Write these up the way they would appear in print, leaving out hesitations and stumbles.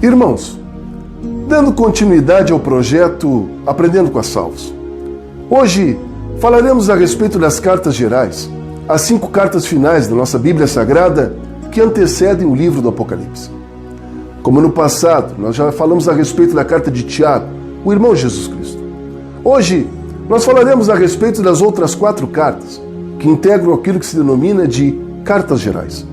Irmãos, dando continuidade ao projeto Aprendendo com as Salvos, hoje falaremos a respeito das cartas gerais, as 5 cartas finais da nossa Bíblia Sagrada que antecedem o livro do Apocalipse. Como no passado, nós já falamos a respeito da carta de Tiago, o irmão de Jesus Cristo. Hoje, nós falaremos a respeito das outras 4 cartas, que integram aquilo que se denomina de cartas gerais.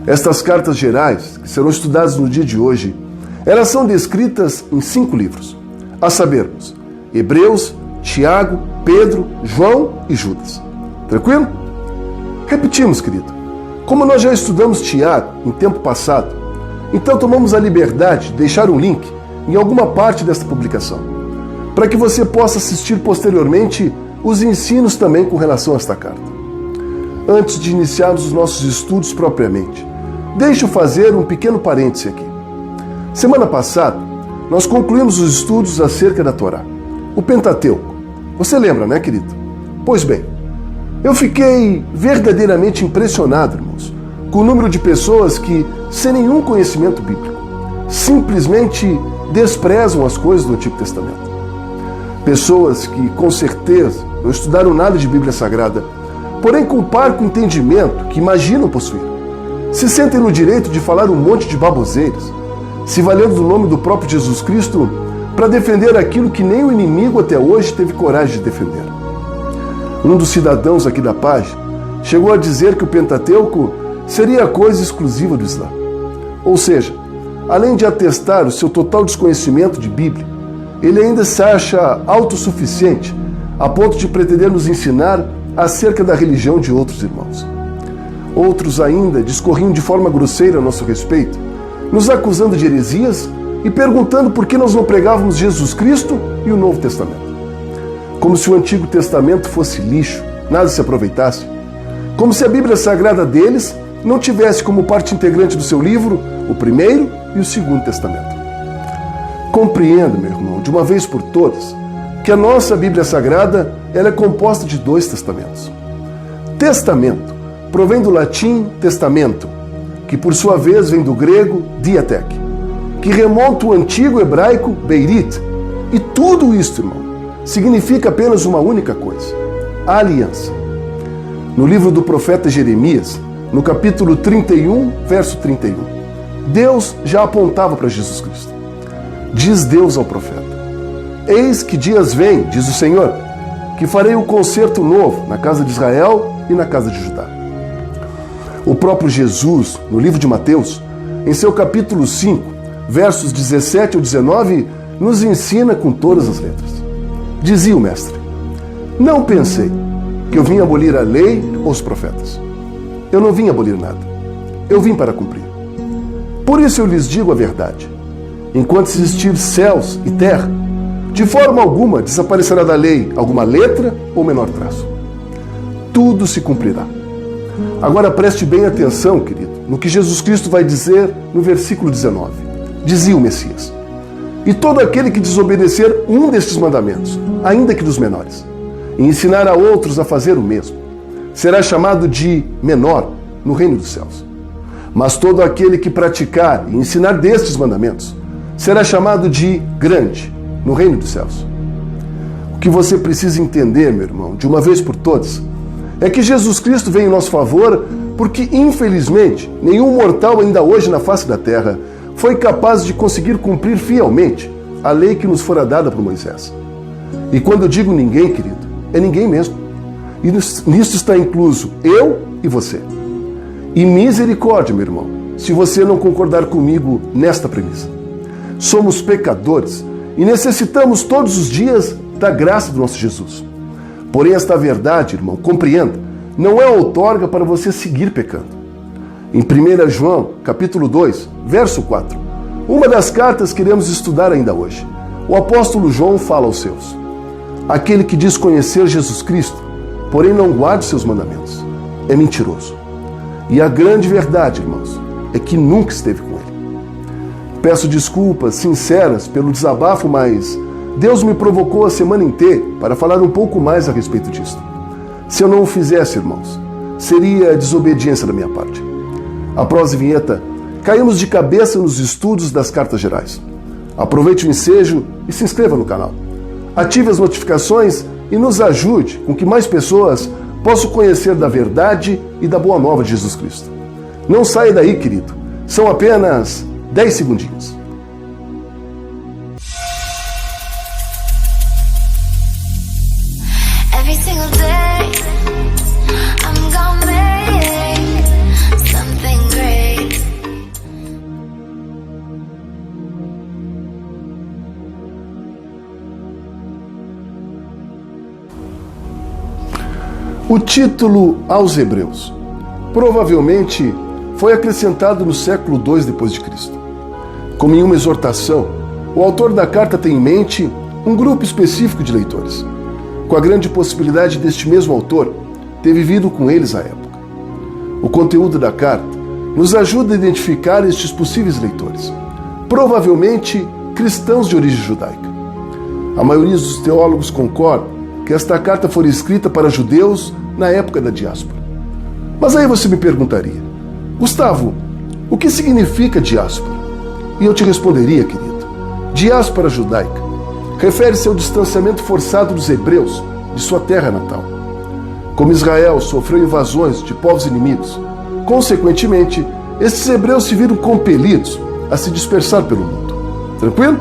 Estas cartas gerais, que serão estudadas no dia de hoje, elas são descritas em 5 livros, a sabermos, Hebreus, Tiago, Pedro, João e Judas. Tranquilo? Repetimos, querido. Como nós já estudamos Tiago em tempo passado, então tomamos a liberdade de deixar um link em alguma parte desta publicação, para que você possa assistir posteriormente os ensinos também com relação a esta carta. Antes de iniciarmos os nossos estudos propriamente, deixe eu fazer um pequeno parêntese aqui. Semana passada, nós concluímos os estudos acerca da Torá, o Pentateuco. Você lembra, né, querido? Pois bem, eu fiquei verdadeiramente impressionado, irmãos, com o número de pessoas que, sem nenhum conhecimento bíblico, simplesmente desprezam as coisas do Antigo Testamento. Pessoas que, com certeza, não estudaram nada de Bíblia Sagrada, porém com parco entendimento que imaginam possuir, se sentem no direito de falar um monte de baboseiras, se valendo do nome do próprio Jesus Cristo para defender aquilo que nem o inimigo até hoje teve coragem de defender. Um dos cidadãos aqui da página chegou a dizer que o Pentateuco seria coisa exclusiva do Islã. Ou seja, além de atestar o seu total desconhecimento de Bíblia, ele ainda se acha autossuficiente a ponto de pretender nos ensinar acerca da religião de outros irmãos. Outros ainda discorriam de forma grosseira a nosso respeito, nos acusando de heresias e perguntando por que nós não pregávamos Jesus Cristo e o Novo Testamento. Como se o Antigo Testamento fosse lixo, nada se aproveitasse. Como se a Bíblia Sagrada deles não tivesse como parte integrante do seu livro o Primeiro e o Segundo Testamento. Compreenda, meu irmão, de uma vez por todas, que a nossa Bíblia Sagrada ela é composta de 2 testamentos. Testamento provém do latim testamento, que por sua vez vem do grego diatek, que remonta ao antigo hebraico beirit. E tudo isso, irmão, significa apenas uma única coisa: a aliança. No livro do profeta Jeremias, no capítulo 31, verso 31, Deus já apontava para Jesus Cristo. Diz Deus ao profeta: eis que dias vêm, diz o Senhor, que farei um concerto novo na casa de Israel e na casa de Judá. O próprio Jesus, no livro de Mateus, em seu capítulo 5, versos 17 ao 19, nos ensina com todas as letras. Dizia o mestre: não pensei que eu vim abolir a lei ou os profetas. Eu não vim abolir nada. Eu vim para cumprir. Por isso eu lhes digo a verdade. Enquanto existir céus e terra, de forma alguma desaparecerá da lei alguma letra ou menor traço. Tudo se cumprirá. Agora preste bem atenção, querido, no que Jesus Cristo vai dizer no versículo 19. Dizia o Messias: e todo aquele que desobedecer um destes mandamentos, ainda que dos menores, e ensinar a outros a fazer o mesmo, será chamado de menor no reino dos céus. Mas todo aquele que praticar e ensinar destes mandamentos, será chamado de grande no reino dos céus. O que você precisa entender, meu irmão, de uma vez por todas, é que Jesus Cristo veio em nosso favor porque, infelizmente, nenhum mortal ainda hoje na face da terra foi capaz de conseguir cumprir fielmente a lei que nos fora dada por Moisés. E quando eu digo ninguém, querido, é ninguém mesmo. E nisso está incluso eu e você. E misericórdia, meu irmão, se você não concordar comigo nesta premissa. Somos pecadores e necessitamos todos os dias da graça do nosso Jesus. Porém, esta verdade, irmão, compreenda, não é outorga para você seguir pecando. Em 1 João, capítulo 2, verso 4, uma das cartas que iremos estudar ainda hoje, o apóstolo João fala aos seus: aquele que diz conhecer Jesus Cristo, porém não guarda os seus mandamentos, é mentiroso. E a grande verdade, irmãos, é que nunca esteve com ele. Peço desculpas sinceras pelo desabafo, mas Deus me provocou a semana inteira para falar um pouco mais a respeito disso. Se eu não o fizesse, irmãos, seria desobediência da minha parte. Após a vinheta, caímos de cabeça nos estudos das cartas gerais. Aproveite o ensejo e se inscreva no canal. Ative as notificações e nos ajude com que mais pessoas possam conhecer da verdade e da boa nova de Jesus Cristo. Não saia daí, querido. São apenas 10 segundinhos. Every single day, I'm gonna make something great. O título aos Hebreus provavelmente foi acrescentado no século II d.C. Como em uma exortação, o autor da carta tem em mente um grupo específico de leitores, com a grande possibilidade deste mesmo autor ter vivido com eles à época. O conteúdo da carta nos ajuda a identificar estes possíveis leitores, provavelmente cristãos de origem judaica. A maioria dos teólogos concorda que esta carta foi escrita para judeus na época da diáspora. Mas aí você me perguntaria, Gustavo, o que significa diáspora? E eu te responderia, querido, diáspora judaica refere-se ao distanciamento forçado dos hebreus de sua terra natal. Como Israel sofreu invasões de povos inimigos, consequentemente, estes hebreus se viram compelidos a se dispersar pelo mundo. Tranquilo?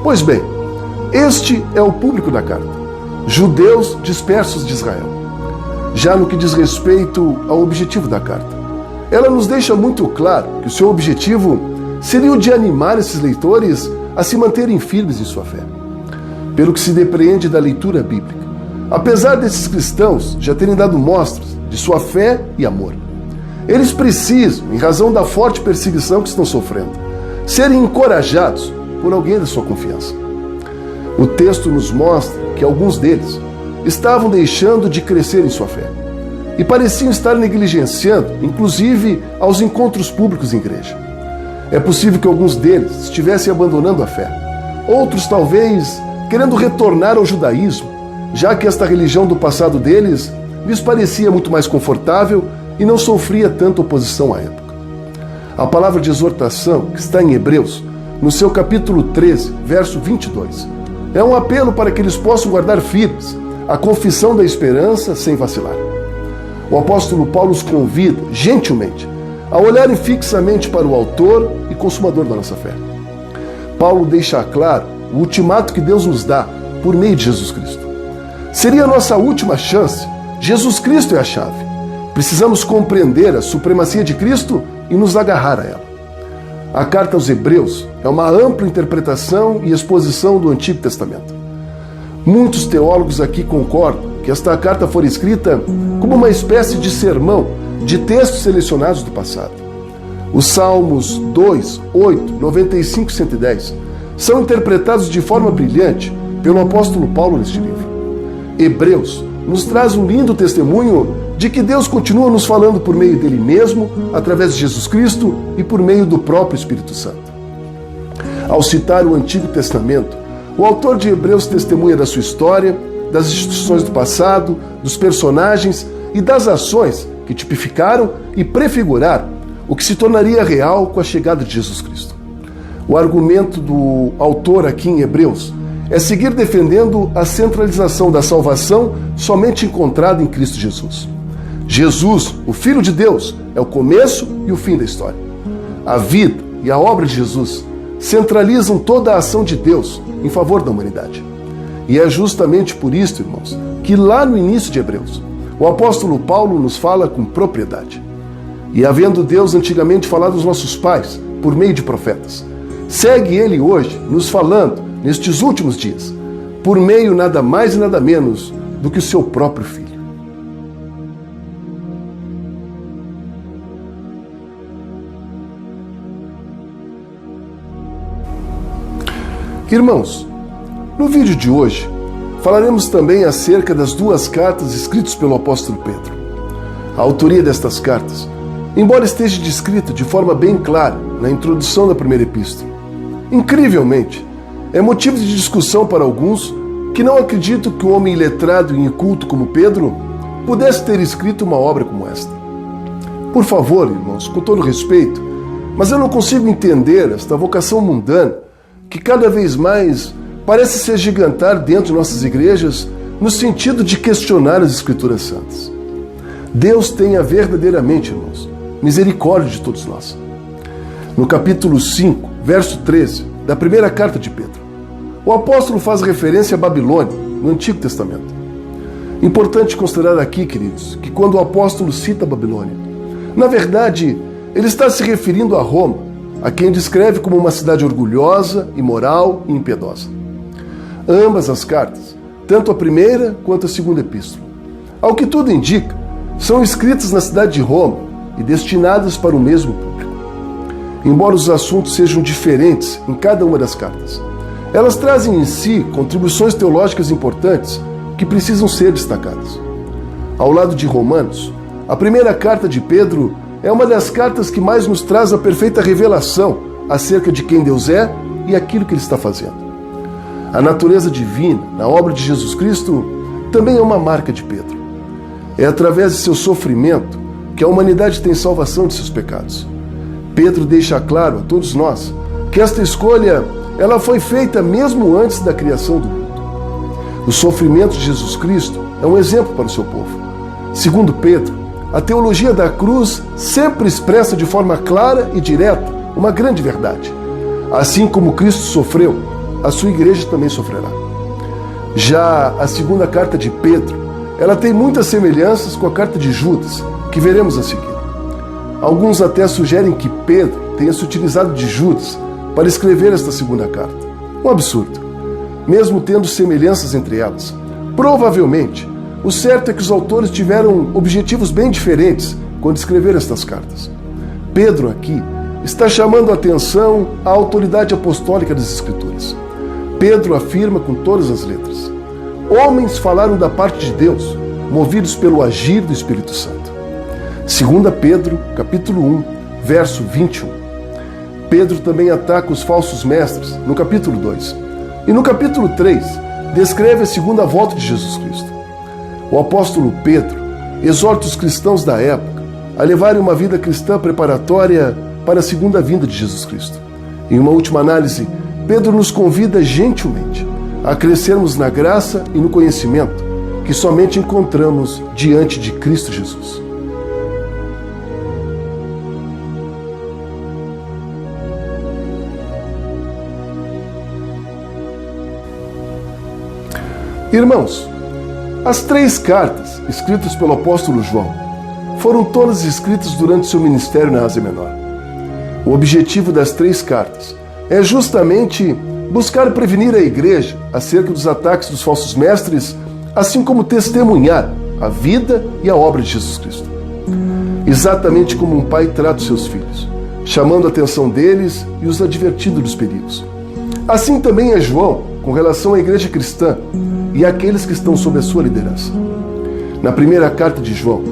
Pois bem, este é o público da carta: judeus dispersos de Israel. Já no que diz respeito ao objetivo da carta, ela nos deixa muito claro que o seu objetivo seria o de animar esses leitores a se manterem firmes em sua fé. Pelo que se depreende da leitura bíblica, apesar desses cristãos já terem dado mostras de sua fé e amor, eles precisam, em razão da forte perseguição que estão sofrendo, serem encorajados por alguém da sua confiança. O texto nos mostra que alguns deles estavam deixando de crescer em sua fé e pareciam estar negligenciando, inclusive, aos encontros públicos em igreja. É possível que alguns deles estivessem abandonando a fé, outros talvez querendo retornar ao judaísmo, já que esta religião do passado deles lhes parecia muito mais confortável e não sofria tanta oposição à época. A palavra de exortação, que está em Hebreus, no seu capítulo 13, verso 22, é um apelo para que eles possam guardar firmes a confissão da esperança sem vacilar. O apóstolo Paulo os convida, gentilmente, a olharem fixamente para o autor e consumador da nossa fé. Paulo deixa claro o ultimato que Deus nos dá por meio de Jesus Cristo. Seria a nossa última chance. Jesus Cristo é a chave. Precisamos compreender a supremacia de Cristo e nos agarrar a ela. A carta aos Hebreus é uma ampla interpretação e exposição do Antigo Testamento. Muitos teólogos aqui concordam que esta carta foi escrita como uma espécie de sermão de textos selecionados do passado. Os Salmos 2, 8, 95 e 110 são interpretados de forma brilhante pelo apóstolo Paulo neste livro. Hebreus nos traz um lindo testemunho de que Deus continua nos falando por meio dele mesmo, através de Jesus Cristo e por meio do próprio Espírito Santo. Ao citar o Antigo Testamento, o autor de Hebreus testemunha da sua história, das instituições do passado, dos personagens e das ações que tipificaram e prefiguraram o que se tornaria real com a chegada de Jesus Cristo. O argumento do autor aqui em Hebreus é seguir defendendo a centralização da salvação somente encontrada em Cristo Jesus. Jesus, o Filho de Deus, é o começo e o fim da história. A vida e a obra de Jesus centralizam toda a ação de Deus em favor da humanidade. E é justamente por isso, irmãos, que lá no início de Hebreus, o apóstolo Paulo nos fala com propriedade. E havendo Deus antigamente falado aos nossos pais, por meio de profetas, segue ele hoje nos falando, nestes últimos dias, por meio nada mais e nada menos do que o seu próprio Filho. Irmãos, no vídeo de hoje, falaremos também acerca das duas cartas escritas pelo apóstolo Pedro. A autoria destas cartas, embora esteja descrita de forma bem clara na introdução da primeira epístola, incrivelmente, é motivo de discussão para alguns que não acreditam que um homem iletrado e inculto como Pedro pudesse ter escrito uma obra como esta. Por favor, irmãos, com todo respeito, Mas eu não consigo entender esta vocação mundana que cada vez mais parece se agigantar dentro de nossas igrejas no sentido de questionar as Escrituras Santas. Deus tenha verdadeiramente, irmãos, misericórdia de todos nós. No capítulo 5, verso 13, da primeira carta de Pedro, o apóstolo faz referência a Babilônia, no Antigo Testamento. Importante considerar aqui, queridos, que quando o apóstolo cita a Babilônia, na verdade, ele está se referindo a Roma, a quem descreve como uma cidade orgulhosa, imoral e impiedosa. Ambas as cartas, tanto a primeira quanto a segunda epístola, ao que tudo indica, são escritas na cidade de Roma e destinadas para o mesmo público. Embora os assuntos sejam diferentes em cada uma das cartas, elas trazem em si contribuições teológicas importantes que precisam ser destacadas. Ao lado de Romanos, a primeira carta de Pedro é uma das cartas que mais nos traz a perfeita revelação acerca de quem Deus é e aquilo que Ele está fazendo. A natureza divina na obra de Jesus Cristo também é uma marca de Pedro. É através de seu sofrimento que a humanidade tem salvação de seus pecados. Pedro deixa claro a todos nós que esta escolha ela foi feita mesmo antes da criação do mundo. O sofrimento de Jesus Cristo é um exemplo para o seu povo. Segundo Pedro, a teologia da cruz sempre expressa de forma clara e direta uma grande verdade. Assim como Cristo sofreu, a sua igreja também sofrerá. Já a segunda carta de Pedro, ela tem muitas semelhanças com a carta de Judas, que veremos a seguir. Alguns até sugerem que Pedro tenha se utilizado de Judas para escrever esta segunda carta. Um absurdo. Mesmo tendo semelhanças entre elas, provavelmente, o certo é que os autores tiveram objetivos bem diferentes quando escreveram estas cartas. Pedro aqui está chamando a atenção à autoridade apostólica das Escrituras. Pedro afirma com todas as letras: homens falaram da parte de Deus, movidos pelo agir do Espírito Santo. 2 Pedro, capítulo 1, verso 21. Pedro também ataca os falsos mestres, no capítulo 2. E no capítulo 3, descreve a segunda volta de Jesus Cristo. O apóstolo Pedro exorta os cristãos da época a levarem uma vida cristã preparatória para a segunda vinda de Jesus Cristo. Em uma última análise, Pedro nos convida gentilmente a crescermos na graça e no conhecimento que somente encontramos diante de Cristo Jesus. Irmãos, as 3 cartas escritas pelo apóstolo João foram todas escritas durante seu ministério na Ásia Menor. O objetivo das 3 cartas é justamente buscar prevenir a igreja acerca dos ataques dos falsos mestres, assim como testemunhar a vida e a obra de Jesus Cristo. Exatamente como um pai trata os seus filhos, chamando a atenção deles e os advertindo dos perigos. Assim também é João com relação à igreja cristã e àqueles que estão sob a sua liderança. Na primeira carta de João,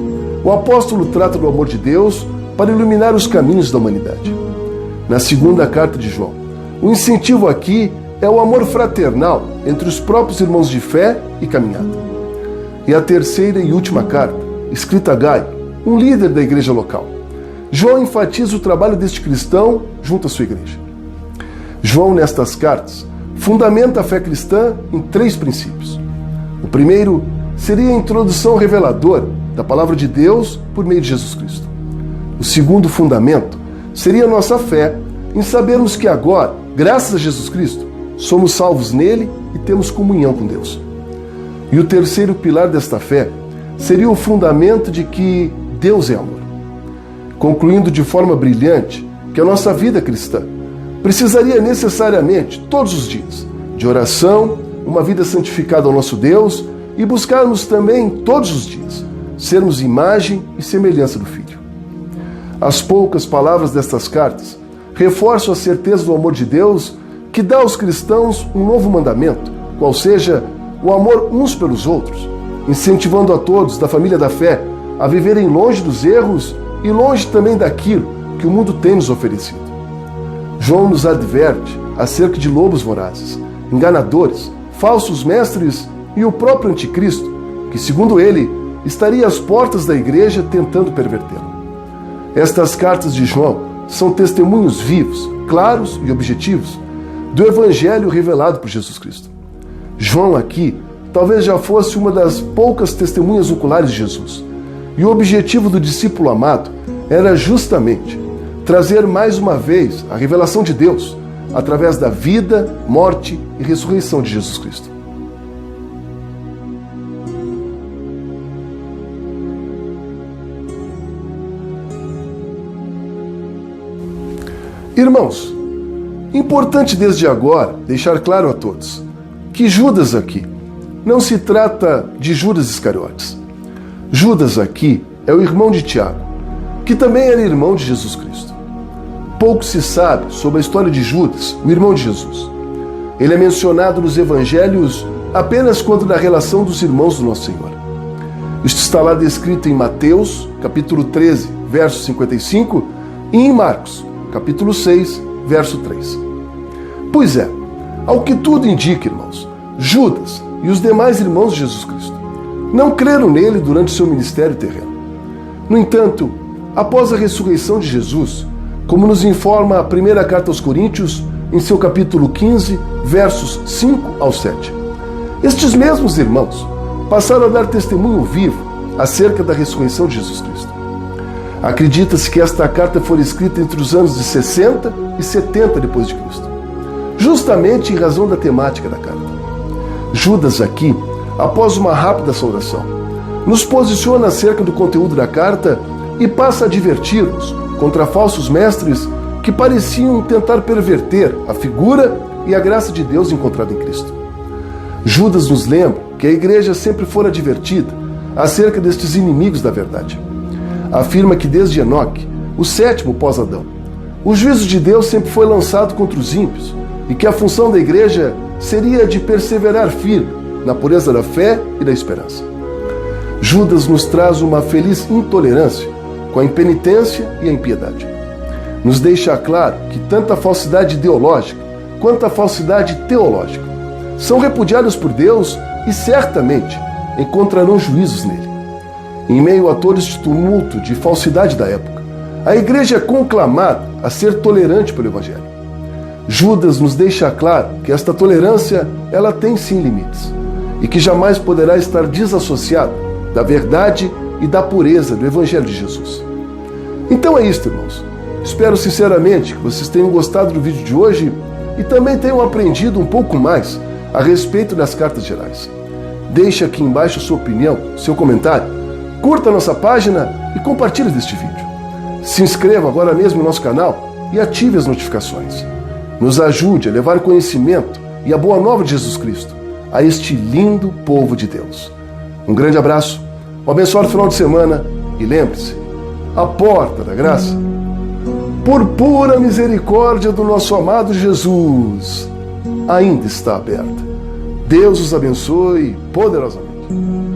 o apóstolo trata do amor de Deus para iluminar os caminhos da humanidade. Na segunda carta de João, o incentivo aqui é o amor fraternal entre os próprios irmãos de fé e caminhada. E a terceira e última carta, escrita a Gaio, um líder da igreja local. João enfatiza o trabalho deste cristão junto à sua igreja. João, nestas cartas, fundamenta a fé cristã em 3 princípios. O primeiro seria a introdução reveladora da palavra de Deus por meio de Jesus Cristo. O segundo fundamento seria a nossa fé em sabermos que agora, graças a Jesus Cristo, somos salvos nele e temos comunhão com Deus. E o terceiro pilar desta fé seria o fundamento de que Deus é amor. Concluindo de forma brilhante que a nossa vida cristã precisaria necessariamente, todos os dias, de oração, uma vida santificada ao nosso Deus e buscarmos também, todos os dias, sermos imagem e semelhança do Filho. As poucas palavras destas cartas reforçam a certeza do amor de Deus que dá aos cristãos um novo mandamento, qual seja o amor uns pelos outros, incentivando a todos da família da fé a viverem longe dos erros e longe também daquilo que o mundo tem nos oferecido. João nos adverte acerca de lobos vorazes, enganadores, falsos mestres e o próprio anticristo, que, segundo ele, estaria às portas da igreja tentando pervertê-la. Estas cartas de João são testemunhos vivos, claros e objetivos do Evangelho revelado por Jesus Cristo. João aqui talvez já fosse uma das poucas testemunhas oculares de Jesus. E o objetivo do discípulo amado era justamente trazer mais uma vez a revelação de Deus através da vida, morte e ressurreição de Jesus Cristo. Irmãos, importante desde agora deixar claro a todos que Judas aqui não se trata de Judas Iscariotes. Judas aqui é o irmão de Tiago, que também era irmão de Jesus Cristo. Pouco se sabe sobre a história de Judas, o irmão de Jesus. Ele é mencionado nos evangelhos apenas quanto na relação dos irmãos do Nosso Senhor. Isto está lá descrito em Mateus, capítulo 13, verso 55, e em Marcos, capítulo 6, verso 3. Pois é, ao que tudo indica, irmãos, Judas e os demais irmãos de Jesus Cristo não creram nele durante seu ministério terreno. No entanto, após a ressurreição de Jesus, como nos informa a primeira carta aos Coríntios, em seu capítulo 15, versos 5 ao 7, estes mesmos irmãos passaram a dar testemunho vivo acerca da ressurreição de Jesus Cristo. Acredita-se que esta carta foi escrita entre os anos de 60 e 70 depois de Cristo, justamente em razão da temática da carta. Judas aqui, após uma rápida saudação, nos posiciona acerca do conteúdo da carta e passa a advertir-nos contra falsos mestres que pareciam tentar perverter a figura e a graça de Deus encontrada em Cristo. Judas nos lembra que a igreja sempre fora advertida acerca destes inimigos da verdade. Afirma que desde Enoque, o sétimo pós-Adão, o juízo de Deus sempre foi lançado contra os ímpios e que a função da igreja seria de perseverar firme na pureza da fé e da esperança. Judas nos traz uma feliz intolerância com a impenitência e a impiedade. Nos deixa claro que tanto a falsidade ideológica quanto a falsidade teológica são repudiadas por Deus e certamente encontrarão juízos nele. Em meio a todo este tumulto de falsidade da época, a igreja é conclamada a ser tolerante pelo Evangelho. Judas nos deixa claro que esta tolerância ela tem sim limites e que jamais poderá estar desassociada da verdade e da pureza do Evangelho de Jesus. Então é isto, irmãos. Espero sinceramente que vocês tenham gostado do vídeo de hoje e também tenham aprendido um pouco mais a respeito das cartas gerais. Deixe aqui embaixo a sua opinião, seu comentário, curta a nossa página e compartilhe deste vídeo. Se inscreva agora mesmo no nosso canal e ative as notificações. Nos ajude a levar conhecimento e a boa nova de Jesus Cristo a este lindo povo de Deus. Um grande abraço, um abençoado final de semana e lembre-se, a porta da graça, por pura misericórdia do nosso amado Jesus, ainda está aberta. Deus os abençoe poderosamente.